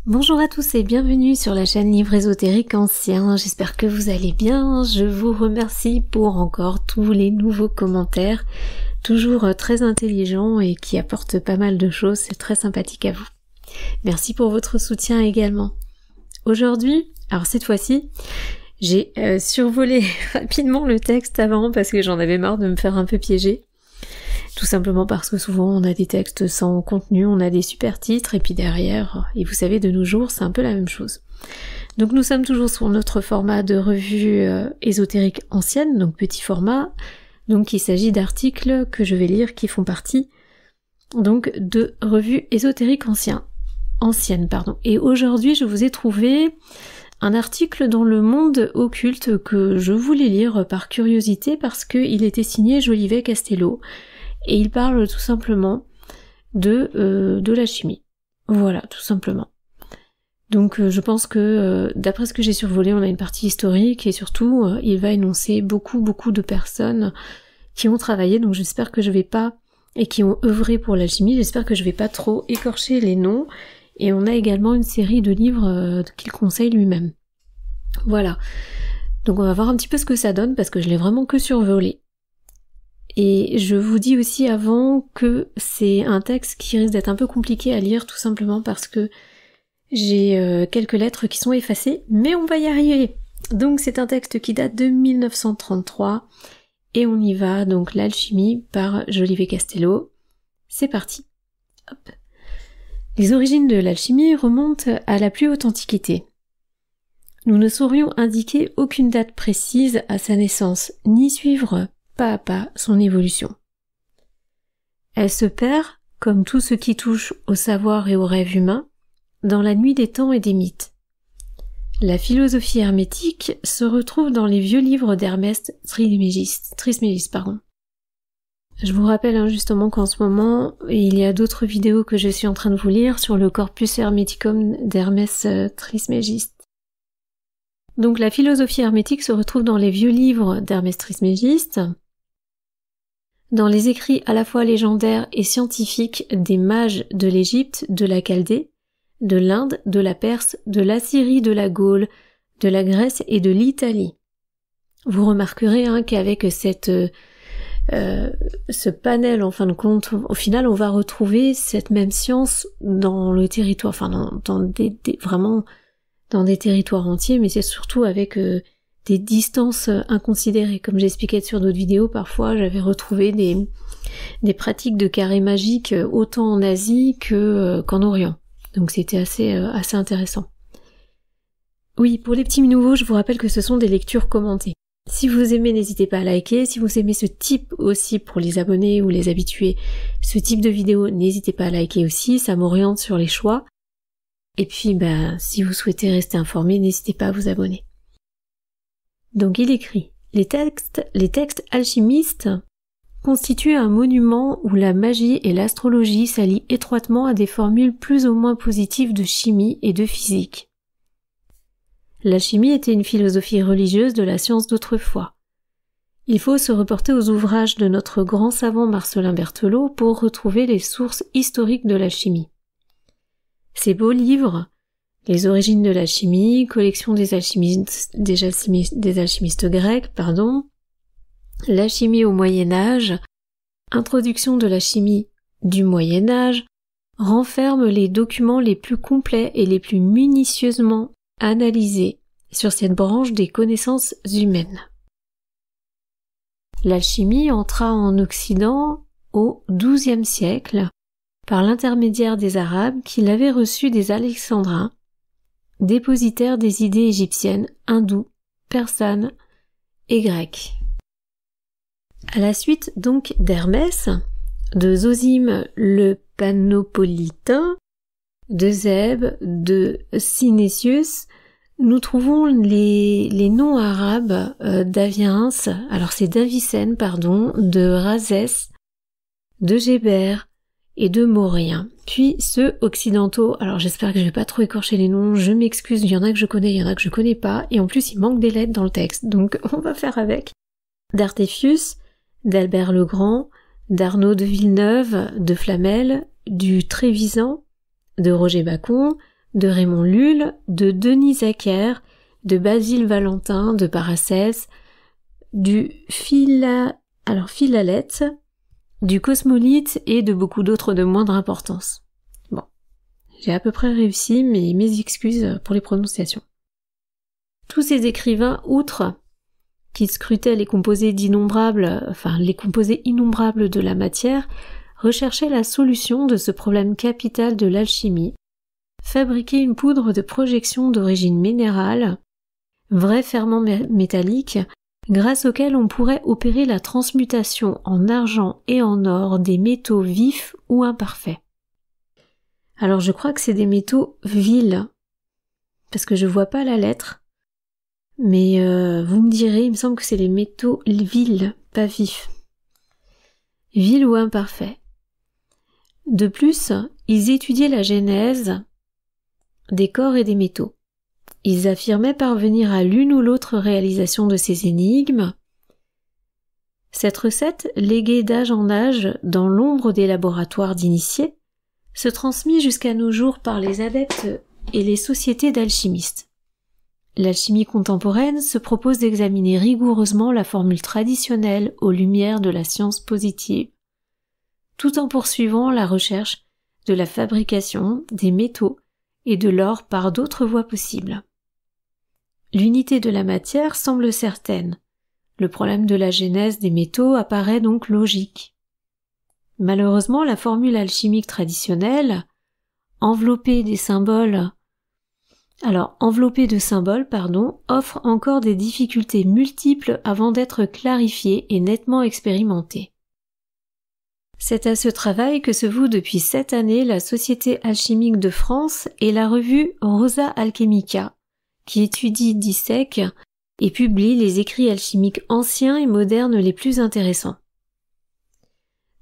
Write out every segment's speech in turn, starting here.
Bonjour à tous et bienvenue sur la chaîne Livre Ésotérique Ancien, j'espère que vous allez bien, je vous remercie pour encore tous les nouveaux commentaires, toujours très intelligents et qui apportent pas mal de choses, c'est très sympathique à vous. Merci pour votre soutien également. Aujourd'hui, alors cette fois-ci, j'ai survolé rapidement le texte avant parce que j'en avais marre de me faire un peu piéger. Tout simplement parce que souvent on a des textes sans contenu, on a des super titres et puis derrière, et vous savez de nos jours c'est un peu la même chose. Donc nous sommes toujours sur notre format de revue ésotérique ancienne, donc petit format, donc il s'agit d'articles que je vais lire qui font partie donc de revues ésotériques anciennes. Et aujourd'hui je vous ai trouvé un article dans le monde occulte que je voulais lire par curiosité parce qu'il était signé Jolivet Castello. Et il parle tout simplement de la chimie. Voilà, tout simplement. Donc je pense que d'après ce que j'ai survolé, on a une partie historique et surtout il va énoncer beaucoup de personnes qui ont travaillé, donc j'espère que je vais pas, et qui ont œuvré pour la chimie, j'espère que je vais pas trop écorcher les noms. Et on a également une série de livres qu'il conseille lui-même. Voilà. Donc on va voir un petit peu ce que ça donne parce que je l'ai vraiment que survolé. Et je vous dis aussi avant que c'est un texte qui risque d'être un peu compliqué à lire tout simplement parce que j'ai quelques lettres qui sont effacées, mais on va y arriver. Donc c'est un texte qui date de 1933 et on y va, donc l'alchimie par Jolivet Castello. C'est parti. Hop. Les origines de l'alchimie remontent à la plus haute antiquité. Nous ne saurions indiquer aucune date précise à sa naissance, ni suivre pas à pas son évolution. Elle se perd, comme tout ce qui touche au savoir et au rêve humain, dans la nuit des temps et des mythes. La philosophie hermétique se retrouve dans les vieux livres d'Hermès Trismégiste. Je vous rappelle justement qu'en ce moment, il y a d'autres vidéos que je suis en train de vous lire sur le Corpus Hermeticum d'Hermès Trismégiste. Donc la philosophie hermétique se retrouve dans les vieux livres d'Hermès Trismégiste, dans les écrits à la fois légendaires et scientifiques des mages de l'Égypte, de la Chaldée, de l'Inde, de la Perse, de l'Assyrie, de la Gaule, de la Grèce et de l'Italie. Vous remarquerez qu'avec ce panel, en fin de compte, au final, on va retrouver cette même science dans le territoire, vraiment dans des territoires entiers, mais c'est surtout avec des distances inconsidérées. Comme j'expliquais sur d'autres vidéos, parfois j'avais retrouvé des pratiques de carré magique autant en Asie qu'en Orient. Donc c'était assez intéressant. Oui, pour les petits nouveaux, je vous rappelle que ce sont des lectures commentées. Si vous aimez, n'hésitez pas à liker. Si vous aimez ce type aussi, pour les abonnés ou les habitués, ce type de vidéo, n'hésitez pas à liker aussi, ça m'oriente sur les choix. Et puis, si vous souhaitez rester informé, n'hésitez pas à vous abonner. Donc il écrit « Les textes alchimistes constituent un monument où la magie et l'astrologie s'allient étroitement à des formules plus ou moins positives de chimie et de physique. La chimie était une philosophie religieuse de la science d'autrefois. Il faut se reporter aux ouvrages de notre grand savant Marcellin Berthelot pour retrouver les sources historiques de la chimie. Ces beaux livres, Les origines de la chimie, collection des alchimistes grecs, La chimie au Moyen-Âge, Introduction de la chimie du Moyen-Âge, renferment les documents les plus complets et les plus minutieusement analysés sur cette branche des connaissances humaines. L'alchimie entra en Occident au XIIe siècle par l'intermédiaire des Arabes qui l'avaient reçue des Alexandrins, dépositaires des idées égyptiennes, hindoues, persanes et grecques. À la suite donc d'Hermès, de Zosime le Panopolitain, de Zèbe, de Synesius, nous trouvons les noms arabes d'Aviens, alors c'est d'Avicenne, de Rhazès, de Géber et de Maurien. Puis ceux occidentaux, alors j'espère que je vais pas trop écorcher les noms, je m'excuse, il y en a que je connais, il y en a que je connais pas, et en plus il manque des lettres dans le texte, donc on va faire avec. D'Artephius, d'Albert le Grand, d'Arnaud de Villeneuve, de Flamel, du Trévisan, de Roger Bacon, de Raymond Lull, de Denis Zacher, de Basile Valentin, de Paracelse, du Philalèthe, du Cosmolite et de beaucoup d'autres de moindre importance. Bon, j'ai à peu près réussi, mais mes excuses pour les prononciations. Tous ces écrivains, outre qu'ils scrutaient les composés innombrables de la matière, recherchaient la solution de ce problème capital de l'alchimie, fabriquer une poudre de projection d'origine minérale, vrai ferment métallique, grâce auquel on pourrait opérer la transmutation en argent et en or des métaux vifs ou imparfaits. Alors je crois que c'est des métaux vils, parce que je vois pas la lettre, mais vous me direz, il me semble que c'est les métaux vils, pas vifs. Vils ou imparfaits. De plus, ils étudiaient la genèse des corps et des métaux. Ils affirmaient parvenir à l'une ou l'autre réalisation de ces énigmes. Cette recette, léguée d'âge en âge dans l'ombre des laboratoires d'initiés, se transmit jusqu'à nos jours par les adeptes et les sociétés d'alchimistes. L'alchimie contemporaine se propose d'examiner rigoureusement la formule traditionnelle aux lumières de la science positive, tout en poursuivant la recherche de la fabrication des métaux et de l'or par d'autres voies possibles. L'unité de la matière semble certaine. Le problème de la genèse des métaux apparaît donc logique. Malheureusement, la formule alchimique traditionnelle, enveloppée de symboles, offre encore des difficultés multiples avant d'être clarifiée et nettement expérimentée. C'est à ce travail que se voue depuis cette année la Société alchimique de France et la revue Rosa Alchemica, qui étudie, dissèque et publie les écrits alchimiques anciens et modernes les plus intéressants.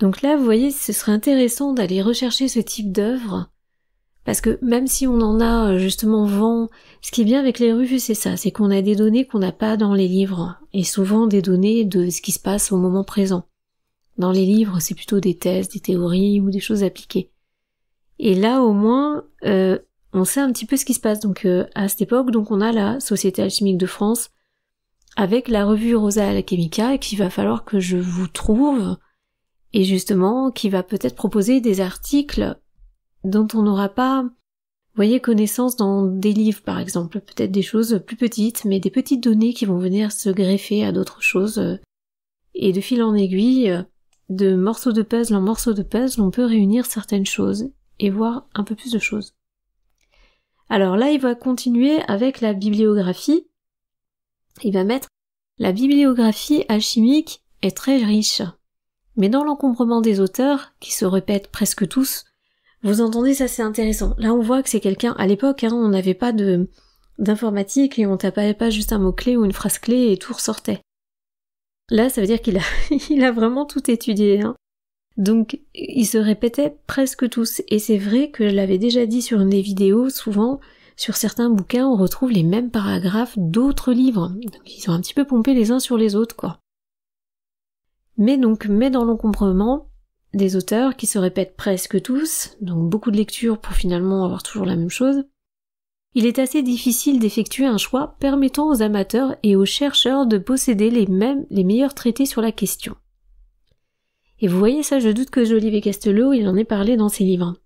Donc là, vous voyez, ce serait intéressant d'aller rechercher ce type d'œuvre, parce que même si on en a justement vent, ce qui est bien avec les revues, c'est ça, c'est qu'on a des données qu'on n'a pas dans les livres, et souvent des données de ce qui se passe au moment présent. Dans les livres, c'est plutôt des thèses, des théories ou des choses appliquées. Et là, au moins, on sait un petit peu ce qui se passe. Donc à cette époque, donc on a la Société alchimique de France avec la revue Rosa Alchemica, et qu'il va falloir que je vous trouve, et justement qui va peut-être proposer des articles dont on n'aura pas, vous voyez, connaissance dans des livres par exemple, peut-être des choses plus petites, mais des petites données qui vont venir se greffer à d'autres choses, et de fil en aiguille, de morceaux de puzzle en morceaux de puzzle, on peut réunir certaines choses et voir un peu plus de choses. Alors là, il va continuer avec la bibliographie. Il va mettre « La bibliographie alchimique est très riche, mais dans l'encombrement des auteurs, qui se répètent presque tous, vous entendez, ça c'est intéressant. Là, on voit que c'est quelqu'un, à l'époque, on n'avait pas d'informatique et on tapait pas juste un mot-clé ou une phrase clé et tout ressortait. Là, ça veut dire qu'il a vraiment tout étudié. Donc, ils se répétaient presque tous. Et c'est vrai que je l'avais déjà dit sur une des vidéos, souvent, sur certains bouquins, on retrouve les mêmes paragraphes d'autres livres. Donc, ils ont un petit peu pompé les uns sur les autres, quoi. Mais dans l'encombrement des auteurs qui se répètent presque tous, donc beaucoup de lectures pour finalement avoir toujours la même chose, il est assez difficile d'effectuer un choix permettant aux amateurs et aux chercheurs de posséder les meilleurs traités sur la question. Et vous voyez ça, je doute que Jolivet Castelot, il en ait parlé dans ses livres.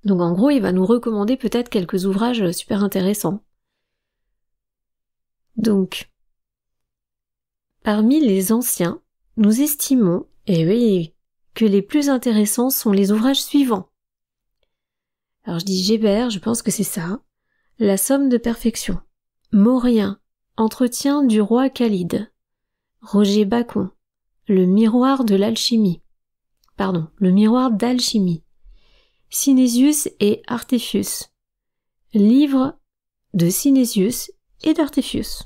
Donc en gros, il va nous recommander peut-être quelques ouvrages super intéressants. Donc, parmi les anciens, nous estimons, que les plus intéressants sont les ouvrages suivants. Alors je dis Gébert, je pense que c'est ça. La somme de perfection. Maurien, Entretien du roi Khalid. Roger Bacon. Le miroir d'alchimie. Synesius et Artephius. Livre de Synesius et d'Artephius.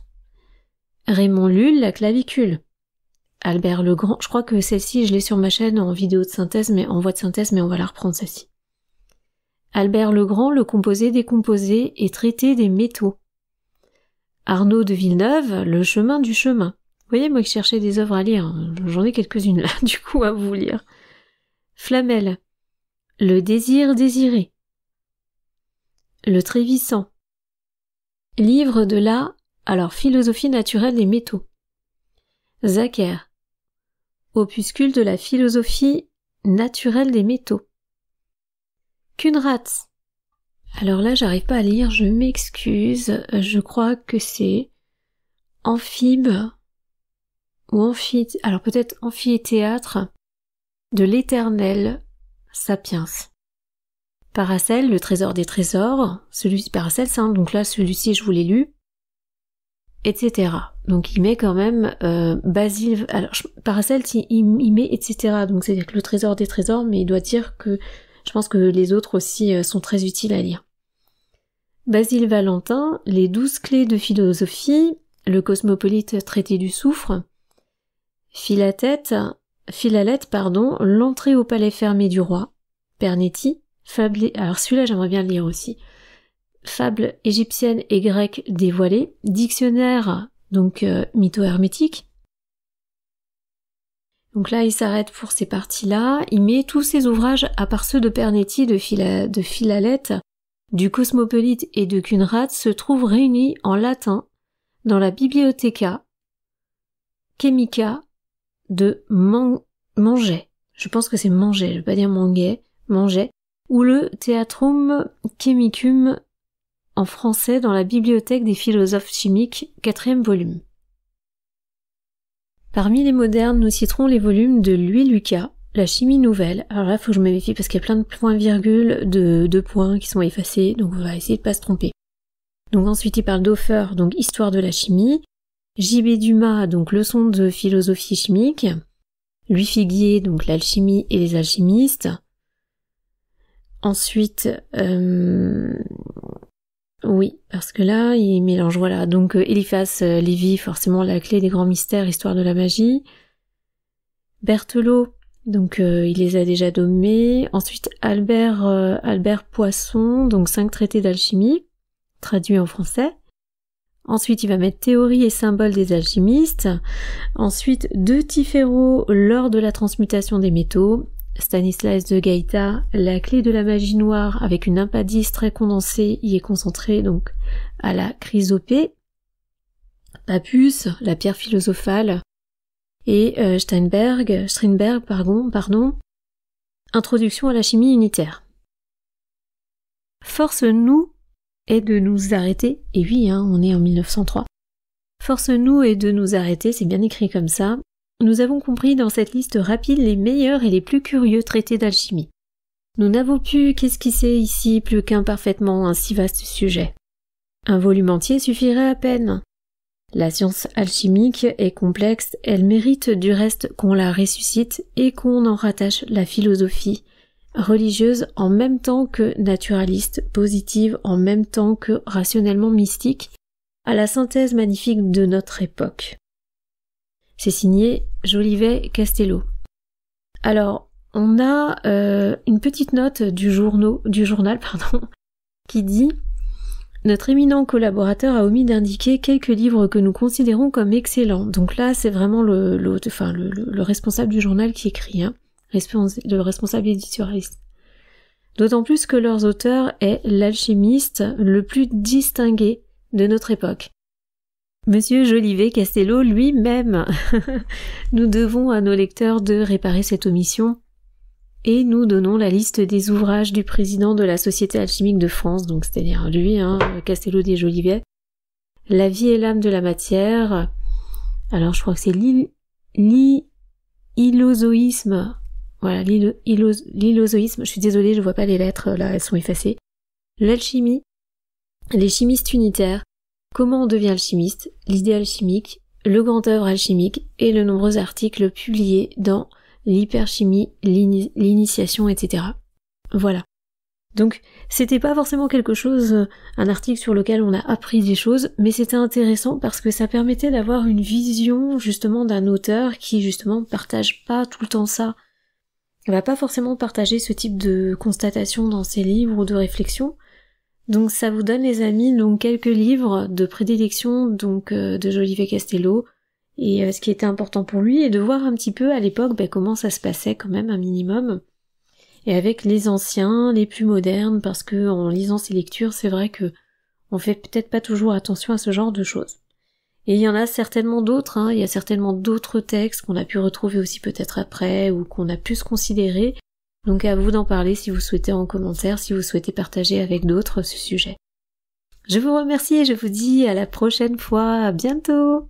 Raymond Lull, la clavicule. Albert Legrand, je crois que celle-ci, je l'ai sur ma chaîne en vidéo de synthèse, en voix de synthèse, mais on va la reprendre celle-ci. Albert Legrand, le composé décomposé et traité des métaux. Arnaud de Villeneuve, le chemin du chemin. Vous voyez, moi qui cherchais des œuvres à lire, j'en ai quelques-unes là, du coup, à vous lire. Flamel, le désir désiré. Le Trévisan. Livre de la, philosophie naturelle des métaux. Zacher. Opuscule de la philosophie naturelle des métaux. Kunratz. Alors là, j'arrive pas à lire, je m'excuse, je crois que c'est amphib ou peut-être amphithéâtre de l'éternel Sapiens. Paracel, le trésor des trésors, celui-ci Paracel, donc là celui-ci je vous l'ai lu, etc. Donc il met quand même Basile, Paracel il met etc. Donc c'est-à-dire que le trésor des trésors, mais il doit dire que je pense que les autres aussi sont très utiles à lire. Basile Valentin, les 12 clés de philosophie, le cosmopolite traité du soufre, Philalèthe, l'entrée au palais fermé du roi, Pernetti, alors celui-là j'aimerais bien le lire aussi, Fables égyptiennes et grecques dévoilées, dictionnaire, donc mytho-hermétique. Donc là il s'arrête pour ces parties-là, il met tous ses ouvrages, à part ceux de Pernetti, de Philalèthe, du Cosmopolite et de Kunratz, se trouvent réunis en latin dans la Bibliotheca Chemica de Manget. Je pense que c'est Manget, je vais pas dire Manget, ou le Theatrum Chemicum en français dans la Bibliothèque des philosophes chimiques, 4e volume. Parmi les modernes, nous citerons les volumes de Louis Lucas, La chimie nouvelle. Alors là, faut que je me méfie parce qu'il y a plein de points-virgules, de points qui sont effacés, donc on va essayer de pas se tromper. Donc ensuite, il parle d'Hofer, donc Histoire de la chimie, J.B. Dumas, donc Leçons de philosophie chimique, Louis Figuier, donc L'alchimie et les alchimistes. Ensuite, oui, parce que là, il mélange, voilà, donc Eliphas Lévy, forcément La clé des grands mystères, Histoire de la magie, Berthelot, donc il les a déjà nommés. Ensuite, Albert Poisson, donc 5 traités d'alchimie, traduits en français. Ensuite, il va mettre Théorie et symbole des alchimistes. Ensuite, De Tifero, L'or de la transmutation des métaux. Stanislas de Gaïta, La clé de la magie noire, avec une impadis très condensée, y est concentrée donc à la chrysopée. Papus, La pierre philosophale. Et Steinberg, Introduction à la chimie unitaire. Force nous est de nous arrêter, et oui, on est en 1903. Force nous est de nous arrêter, c'est bien écrit comme ça. Nous avons compris dans cette liste rapide les meilleurs et les plus curieux traités d'alchimie. Nous n'avons pu qu'esquisser ici plus qu'imparfaitement un si vaste sujet. Un volume entier suffirait à peine. La science alchimique est complexe, elle mérite du reste qu'on la ressuscite et qu'on en rattache la philosophie religieuse en même temps que naturaliste, positive en même temps que rationnellement mystique, à la synthèse magnifique de notre époque. C'est signé Jolivet Castello. Alors, on a une petite note du journal, qui dit « Notre éminent collaborateur a omis d'indiquer quelques livres que nous considérons comme excellents. » Donc là, c'est vraiment le responsable du journal qui écrit, le responsable éditorialiste. D'autant plus que leurs auteurs est l'alchimiste le plus distingué de notre époque. Monsieur Jolivet Castello lui-même. Nous devons à nos lecteurs de réparer cette omission et nous donnons la liste des ouvrages du président de la Société alchimique de France, donc c'est-à-dire lui, Castello des Jolivet. La vie et l'âme de la matière. Alors je crois que c'est l'illozoïsme. Voilà, l'illozoïsme. Je suis désolée, je vois pas les lettres, là, elles sont effacées. L'alchimie. Les chimistes unitaires. Comment on devient alchimiste, l'idée alchimique, le grand œuvre alchimique et le nombreux articles publiés dans l'hyperchimie, l'initiation, etc. Voilà. Donc, c'était pas forcément quelque chose, un article sur lequel on a appris des choses, mais c'était intéressant parce que ça permettait d'avoir une vision, justement, d'un auteur qui, justement, partage pas tout le temps ça. Il va pas forcément partager ce type de constatation dans ses livres ou de réflexions. Donc ça vous donne, les amis, donc quelques livres de prédilection donc de Jolivet Castello et ce qui était important pour lui et de voir un petit peu à l'époque comment ça se passait quand même un minimum. et avec les anciens, les plus modernes, parce que en lisant ces lectures, c'est vrai que on fait peut-être pas toujours attention à ce genre de choses. Et il y en a certainement d'autres, il y a certainement d'autres textes qu'on a pu retrouver aussi peut-être après, ou qu'on a pu se considérer. Donc à vous d'en parler si vous souhaitez en commentaire, si vous souhaitez partager avec d'autres ce sujet. Je vous remercie et je vous dis à la prochaine fois, à bientôt!